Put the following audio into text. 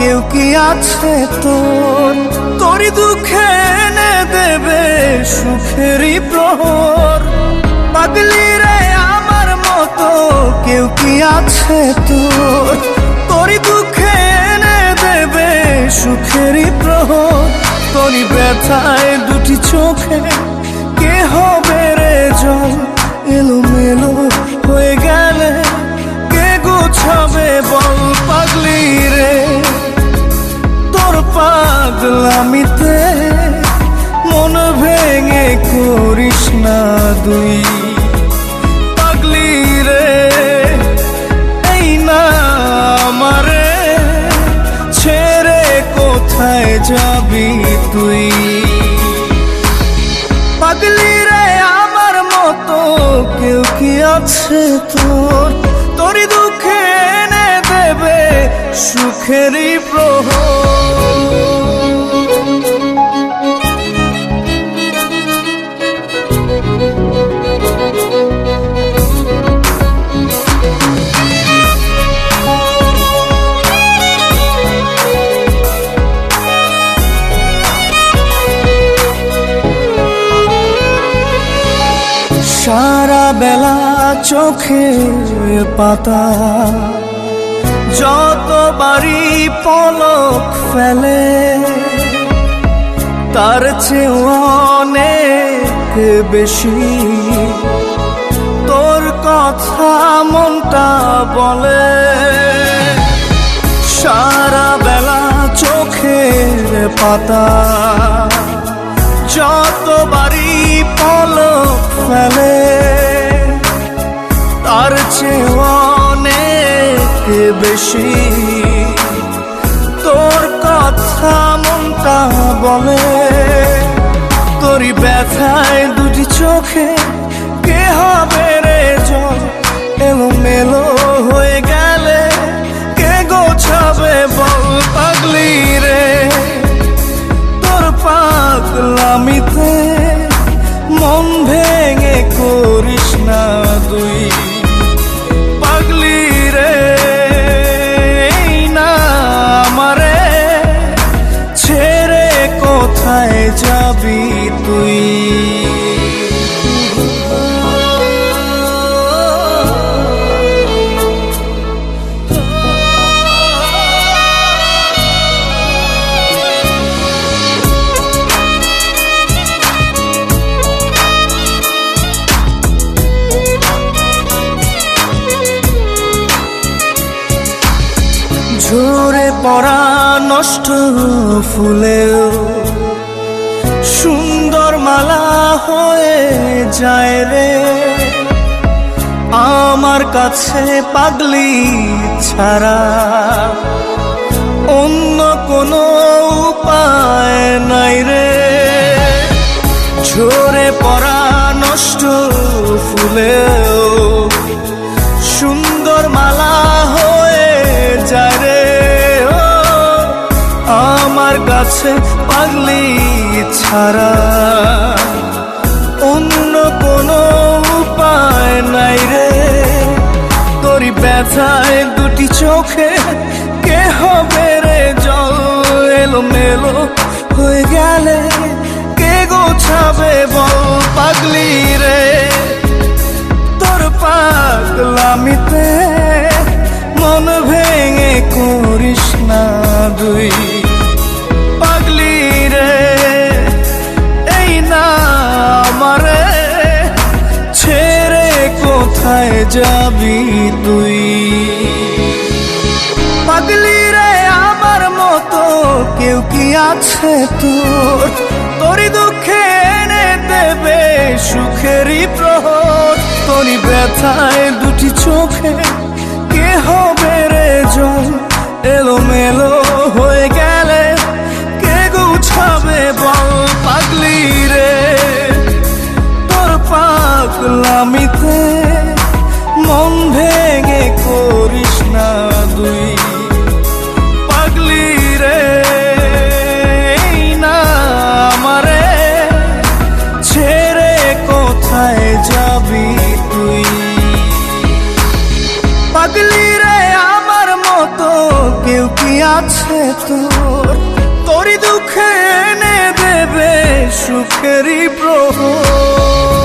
কেউ কি আছে তোর? তোরই দুঃখে এনে দেবে সুখেরই প্রহর। পাগলি রে আমার মতো কেউ কি আছে তোর? তোরই দুঃখে এনে দেবে সুখেরই প্রহর। তোরই ব্যথায় দুটি চোখে কে হবে রে জল? এলোমেলো হয়ে গেলে কে গোছাবে বল? পাগলি রে তোর পাগলামিতে মন ভেঙে করিস না দুই। পাগলি রে এই না আমারে ছেড়ে কোথায় যাবি তুই? পাগলি রে আমার মতো কেউ কি আছে তোর? তোরই দুঃখে এনে দেবে সুখেরই প্রহর। সারা বেলা চোখের পাতা যতবারই পলক ফেলে, তার চেয়ে অনেক বেশি তোর কথা মনটা বলে। সারা বেলা চোখের পাতা যতবারই পলক ফেলে, তার চেয়ে অনেক বেশি তোর কথা মনটা বলে। তোরই ব্যথায় দুটি চোখে কে হবে রে জল? এলোমেলো হয়ে গেলে কে গোছাবে বল? পাগলি রে তোর পাগলামিতে মন ভেঙে করিস না দুই। পাগলি রে এই না আমারে ছেড়ে কোথায় যাবি তুই? ঝরে পড়া নষ্ট ফুলেও সুন্দর মালা হয়ে যায় রে আমার কাছে। পাগলি ছাড়া অন্য কোনো উপায় নাই রে। ঝরে পড়া নষ্ট ফুলেও সুন্দর মালা হয়ে যায় রে আমার কাছে। পাগলি ছাড়া অন্য কোনো উপায় নাই রে। তোরই ব্যথায় দুটি চোখে কে হবে রে জল? এলোমেলো হয়ে গেলে কে গোছাবে বল? পাগলি রে তোর পাগলামিতে মন ভেঙে করিস না দুই। পাগলি রে এই না আমারে ছেড়ে কোথায় যাবি তুই? পাগলি রে আমার মতো কেউ কি আছে তোর? তোরই দুঃখে এনে দেবে সুখেরই প্রহর। তোরই ব্যথায় দুটি চোখে কে হবে রে জল? এলোমেলো হয়ে গেলে কে গুছাবে বল? পাগলি রে তোর পাগলামিতে মন ভেঙে করিস না দুই। পাগলি রে এই না আমারে ছেড়ে কোথায় যাবি তুই? পাগলি রে আমার মতো কেউ কি আছে তোর, তোরই দুঃখে এনে দেবে সুখেরই প্রহর।